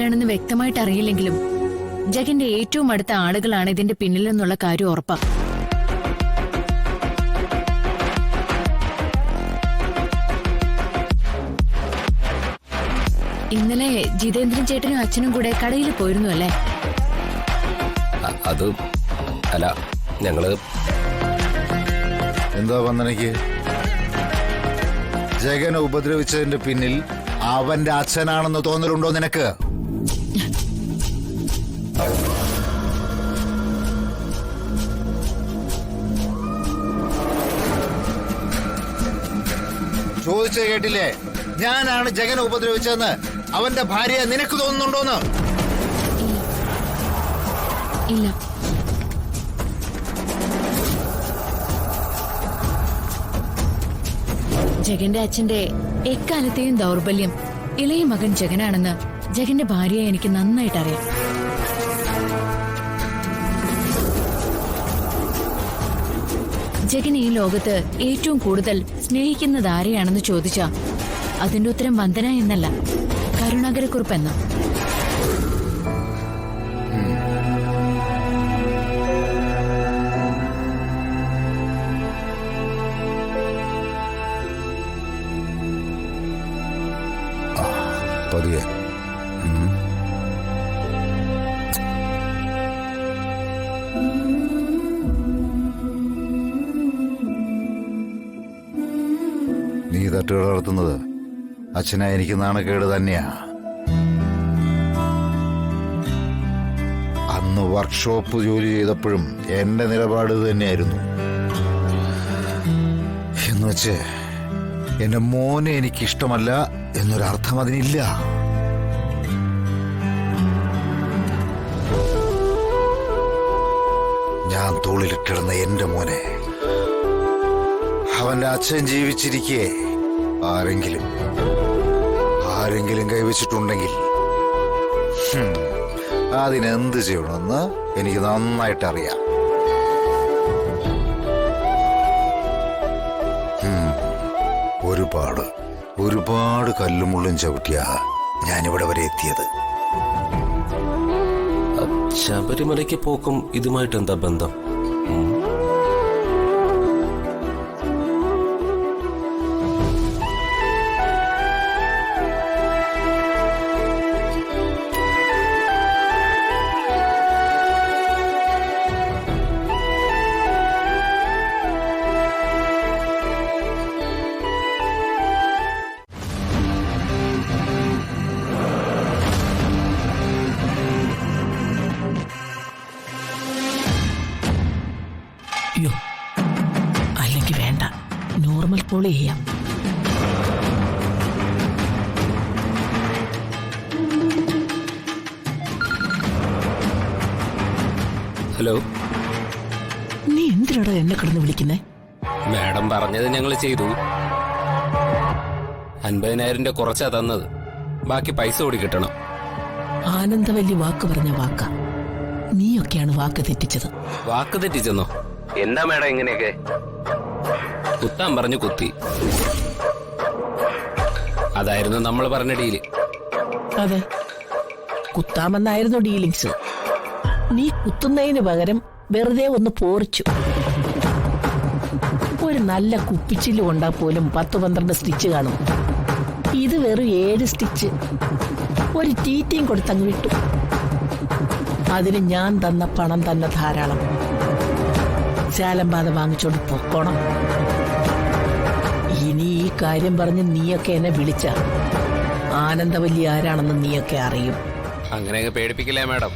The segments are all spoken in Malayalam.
ആരാണെന്ന് വ്യക്തമായിട്ട് അറിയില്ലെങ്കിലും ജഗന്റെ ഏറ്റവും അടുത്ത ആളുകളാണ് ഇതിന്റെ പിന്നിലെന്നുള്ള കാര്യം ഉറപ്പാ. ഇന്നലെ ജിതേന്ദ്രൻ ചേട്ടനും അച്ഛനും കൂടെ കടയിൽ പോയിരുന്നു അല്ലേ? അത് അല്ല, ഞങ്ങള് എന്താ വന്ദനയ്ക്ക്? ജഗനെ ഉപദ്രവിച്ചതിന്റെ പിന്നിൽ അവന്റെ അച്ഛനാണെന്ന് തോന്നലുണ്ടോ നിനക്ക്? ചോദിച്ചത് കേട്ടില്ലേ? ഞാനാണ് ജഗനെ ഉപദ്രവിച്ചതെന്ന് അവന്റെ ഭാര്യ നിനക്ക് തോന്നുന്നുണ്ടോന്ന്? ഇല്ല. ജഗന്റെ അച്ഛന്റെ എക്കാലത്തെയും ദൗർബല്യം ഇളയ മകൻ ജഗനാണെന്ന് ജഗന്റെ ഭാര്യയെ എനിക്ക് നന്നായിട്ട് അറിയാം. ജഗൻ ഈ ലോകത്ത് ഏറ്റവും കൂടുതൽ സ്നേഹിക്കുന്നത് ആരെയാണെന്ന് ചോദിച്ചാ അതിന്റെ ഉത്തരം വന്ദന എന്നല്ല, കരുണാകരക്കുറുപ്പ് എന്ന. പതിയെ നീ തട്ടുകൾ നടത്തുന്നത് അച്ഛനാ എനിക്ക് നാണക്കേട് തന്നെയാ. അന്ന് വർക്ക്ഷോപ്പ് ജോലി ചെയ്തപ്പോഴും എന്റെ നിലപാട് തന്നെയായിരുന്നു. എന്നുവെച്ച് എന്റെ മോനെ എനിക്കിഷ്ടമല്ല എന്നൊരർത്ഥം അതിനില്ല. ഞാൻ തോളിലിട്ടിടുന്ന എന്റെ മോനെ അവന്റെ അച്ഛൻ ജീവിച്ചിരിക്കെ ആരെങ്കിലും കൈവച്ചിട്ടുണ്ടെങ്കിൽ അതിനെന്ത് ചെയ്യണമെന്ന് എനിക്ക് നന്നായിട്ട് അറിയാം. ഒരുപാട് കല്ലുമുള്ളും ചവിട്ടിയാ ഞാനിവിടെ വരെ എത്തിയത്. ശബരിമലയ്ക്ക് പോക്കും ഇതുമായിട്ട് എന്താ ബന്ധം? അല്ലെങ്കിൽ വേണ്ട, നോർമൽ കോൾ ചെയ്യാം. ഹലോ, നീ എന്തിനാടാ എന്നെ കിടന്ന് വിളിക്കുന്നേ? മാഡം പറഞ്ഞത് ഞങ്ങൾ ചെയ്തു. 50,000 കുറച്ചാ തന്നത്, ബാക്കി പൈസ കൂടി കിട്ടണം. ആനന്ദവല്ലി വാക്ക് പറഞ്ഞ വാക്കാ, നീയൊക്കെയാണ് വാക്ക് തെറ്റിച്ചത്. വാക്ക് തെറ്റിച്ചെന്നോ? എന്താ മേഡം ഇങ്ങനെയൊക്കെ? കുത്താൻ പറഞ്ഞു കുത്തി, അതായിരുന്നു നമ്മൾ പറഞ്ഞ ഡീല്. അതെ, കുത്താമെന്നായിരുന്നു ഡീലിങ്സ്. നീ കുത്തുന്നതിന് പകരം വെറുതെ ഒന്ന് പോറിച്ചു. ഒരു നല്ല കുപ്പിച്ചില് കൊണ്ടാ പോലും 10-12 സ്റ്റിച്ച് കാണും. ഇത് വെറും 7 സ്റ്റിച്ച്. ഒരു ടീറ്റിയും കൊടുത്തങ്ങ് വിട്ടു. അതിന് ഞാൻ തന്ന പണം തന്നെ ധാരാളം. ശാലംബാധ വാങ്ങിച്ചോണ്ട് പൊക്കോണം. ഇനി ഈ കാര്യം പറഞ്ഞ് നീയൊക്കെ എന്നെ വിളിച്ച ആനന്ദവല്ലി ആരാണെന്ന് നീയൊക്കെ അറിയും. അങ്ങനെയൊക്കെ പേടിപ്പിക്കില്ലേ മാഡം?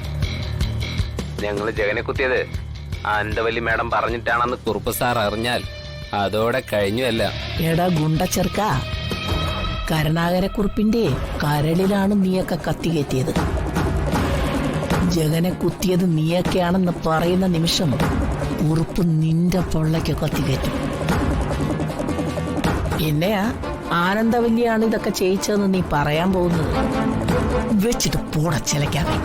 ഞങ്ങൾ ജഗനെ കുത്തിയത് ആനന്ദവല്ലി മാഡം പറഞ്ഞിട്ടാണെന്ന് കുറുപ്പ് സാർ അറിഞ്ഞാൽ അതോടെ കഴിഞ്ഞുവല്ല. എടാ ഗുണ്ടച്ചെറുക്ക, കരുണാകരക്കുറുപ്പിന്റെ കരളിലാണ് നീയൊക്കെ കത്തികയറ്റിയത്. ജഗനെ കുത്തിയത് നീയൊക്കെയാണെന്ന് പറയുന്ന നിമിഷം കുറുപ്പ് നിന്റെ പൊള്ളയ്ക്ക് കത്തികയറ്റും. എന്നെയാ ആനന്ദവല്ലിയാണ് ഇതൊക്കെ ചെയ്യിച്ചതെന്ന് നീ പറയാൻ പോകുന്നത്? വെച്ചിട്ട് പൂടച്ചിലക്കാതെ.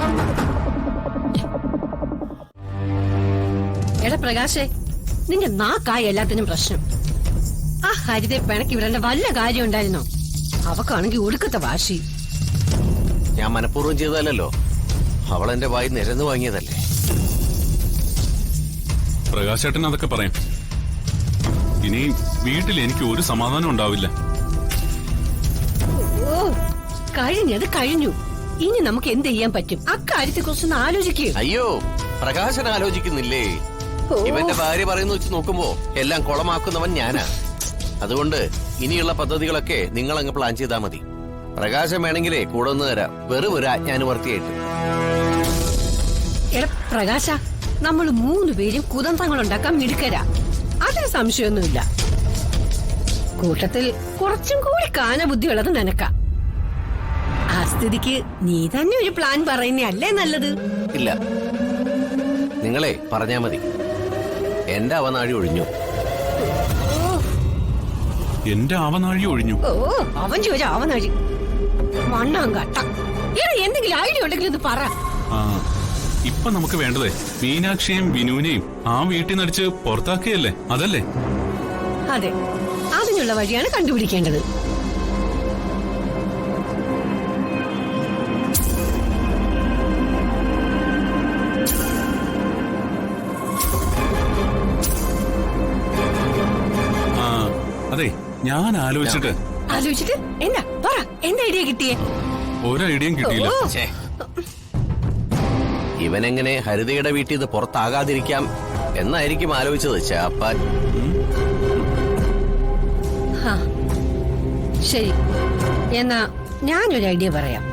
എടാ പ്രകാശേ, നിന്റെ നാക്കായ എല്ലാത്തിനും പ്രശ്നം. ആ ഹരിതയെ പിണക്കി വിടേണ്ട വല്ല കാര്യം ഉണ്ടായിരുന്നോ? അവക്കാണെങ്കിൽ ഒടുക്കത്തെ വാശി. ഞാൻ മനഃപൂർവ്വം ചെയ്തതല്ലോ. അവൾ എന്റെ വായി നിരന്നു വാങ്ങിയതല്ലേ. പ്രകാശേട്ടൻ അതൊക്കെ പറയാം. ഇനി വീട്ടിൽ എനിക്ക് ഒരു സമാധാനം ഉണ്ടാവില്ല. ഓ, കഴിഞ്ഞത് കഴിഞ്ഞു. ഇനി നമുക്ക് എന്ത് ചെയ്യാൻ പറ്റും? അക്കാര്യത്തെ കുറിച്ചൊന്ന് ആലോചിക്കൂ. അയ്യോ, പ്രകാശൻ ആലോചിക്കുന്നില്ലേ? ഇവന്റെ ഭാര്യ പറയുന്ന വെച്ച് നോക്കുമ്പോ എല്ലാം കുളമാക്കുന്നവൻ ഞാനാ. അതുകൊണ്ട് ഇനിയുള്ള പദ്ധതികളൊക്കെ നിങ്ങൾ അങ്ങ് പ്ലാൻ ചെയ്താൽ മതി. പ്രകാശം വേണമെങ്കിലേ കൂടെ ഒന്ന് തരാം, വെറും ഒരു ആജ്ഞാനുവർത്തിയായിട്ട്. എടാ പ്രകാശ, നമ്മൾ 3 പേരും കുതന്ത്രങ്ങൾ ഉണ്ടാക്കാൻ മിടുക്കരാ, അതിന് സംശയമൊന്നുമില്ല. കൂട്ടത്തിൽ കുറച്ചും കൂടി കാനബുദ്ധിയുള്ളത് നിനക്കാ. ആ സ്ഥിതിക്ക് നീ തന്നെ ഒരു പ്ലാൻ പറയുന്നല്ലേ നല്ലത്. ഇല്ല, നിങ്ങളെ പറഞ്ഞാ മതി. എന്റെ അവനാഴി ഒഴിഞ്ഞു. എന്റെ ആവനാഴി ഒഴിഞ്ഞു. ഓ, അവൻ ചോദിച്ച അവനാഴി മണ്ണാങ്കട്ട. എടാ എന്തെങ്കിലും ഐഡിയ ഉണ്ടെങ്കിൽ ഇത് പറ. ആ, ഇപ്പൊ നമുക്ക് വേണ്ടതേ മീനാക്ഷിയെയും വിനുവിനെയും ആ വീട്ടിൽ നടിച്ച് പുറത്താക്കിയല്ലേ, അതല്ലേ? അതെ, അതിനുള്ള വഴിയാണ് കണ്ടുപിടിക്കേണ്ടത്. ആ, അതെ, ഞാൻ ആലോചിച്ചിട്ട് ആലോചിച്ചിട്ട് എന്താ പറ, എന്താ ഐഡിയ കിട്ടിയേ? ഒരു ഐഡിയയും കിട്ടിയില്ല. ഓ, ഛേ, ഇവനെങ്ങനെ ഹരിതയുടെ വീട്ടിൽ ഇത് പുറത്താകാതിരിക്കാം എന്നായിരിക്കും ആലോചിച്ചത് ചാപ്പാൻ. ശരി, എന്നാ ഞാനൊരു ഐഡിയ പറയാം.